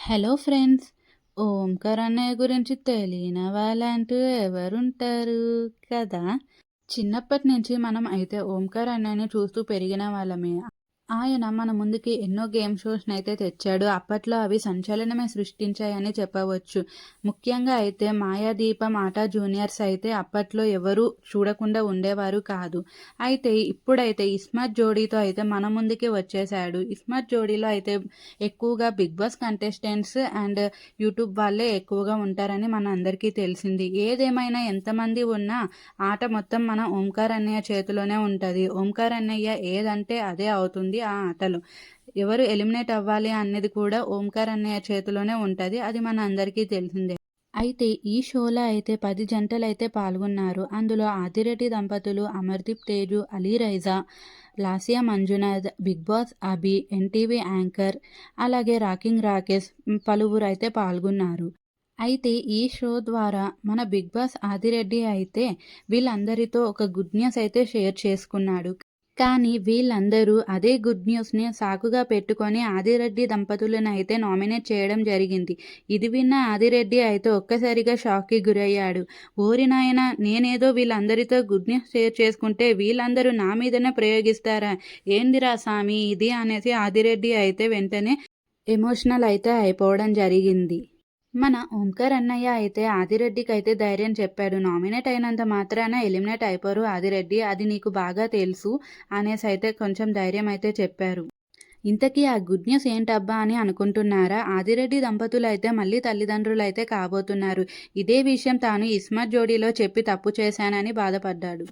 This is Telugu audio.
Hello friends! ఓంకార్ అన్నయ్య గురించి తెలియని వాళ్ళంటూ ఎవరుంటారు కదా! చిన్నప్పటి నుంచి మనం అయితే ఓంకార్ అన్నయ్యని చూస్తూ పెరిగిన వాళ్ళమే. ఆయన మన ముందుకి ఎన్నో గేమ్ షోస్‌నైతే తెచ్చాడు. అప్పట్లో అవి సంచలనమే సృష్టించాయని చెప్పవచ్చు. ముఖ్యంగా అయితే 'మాయాదీపం ఆట జూనియర్స్' అయితే అప్పట్లో ఎవరు చూడకుండా ఉండేవారు కాదు. అయితే ఇప్పుడైతే 'ఇస్మత్ జోడీతో' అయితే మన ముందుకి వచ్చేసాడు. 'ఇస్మత్ జోడీలో' అయితే ఎక్కువగా 'Bigg Boss' contestants and YouTube వాళ్ళే ఎక్కువగా ఉంటారని మన అందరికీ తెలిసింది. ఏదేమైనా ఎంతమంది ఉన్నా ఆట మొత్తం మన ఓంకార్ అన్నయ్య చేతిలోనే ఉంటది. ఓంకార్ అన్నయ్య ఏదంటే అదే అవుతుంది ఆ ఆటలో. ఎవరు ఎలిమినేట్ అవ్వాలి అనేది కూడా ఓంకార్ అన్నయ్య చేతిలోనే ఉంటది. అది మన అందరికీ తెలిసిందే. అయితే ఈ షోలో అయితే 10 జంటలైతే పాల్గొన్నారు. అందులో ఆదిరెడ్డి దంపతులు, అమర్దీప్ తేజు, అలీ రైజా, లాసియా మంజునాథ్, బిగ్ బాస్ అభి, ఎన్టీవీ యాంకర్, అలాగే రాకింగ్ రాకేష్ పలువురైతే పాల్గొన్నారు. అయితే ఈ షో ద్వారా మన బిగ్ బాస్ ఆదిరెడ్డి అయితే వీళ్ళందరితో ఒక గుడ్ న్యూస్ అయితే షేర్ చేసుకున్నాడు. కానీ వీళ్ళందరూ అదే గుడ్ న్యూస్‌ని సాకుగా పెట్టుకొని ఆదిరెడ్డి దంపతులనైతే నామినేట్ చేయడం జరిగింది. ఇది విన్న ఆదిరెడ్డి అయితే ఒక్కసారిగా షాక్‌కి గురయ్యాడు. ఓరి నాయనా! నేనేదో వీళ్ళందరితో గుడ్ న్యూస్ షేర్ చేసుకుంటే వీళ్ళందరూ నా మీదనే ప్రయోగిస్తారా? ఏందిరా సామి ఇది అనేసి ఆదిరెడ్డి అయితే వెంటనే ఎమోషనల్ అయితే అయిపోవడం జరిగింది. మన ఓంకార్ అన్నయ్య అయితే ఆదిరెడ్డికైతే ధైర్యం చెప్పాడు. నామినేట్ అయినంత మాత్రాన ఎలిమినేట్ అయిపోరు ఆదిరెడ్డి. అది నీకు బాగా తెలుసు అనేసైతే కొంచెం ధైర్యం అయితే చెప్పారు. ఇంతకీ ఆ గుడ్ న్యూస్ ఏంటబ్బా అని అనుకుంటున్నారా? ఆదిరెడ్డి దంపతులైతే మళ్ళీ తల్లిదండ్రులైతే కాబోతున్నారు. ఇదే విషయం తాను ఇస్మత్ జోడీలో చెప్పి తప్పు చేశానని బాధపడ్డాడు.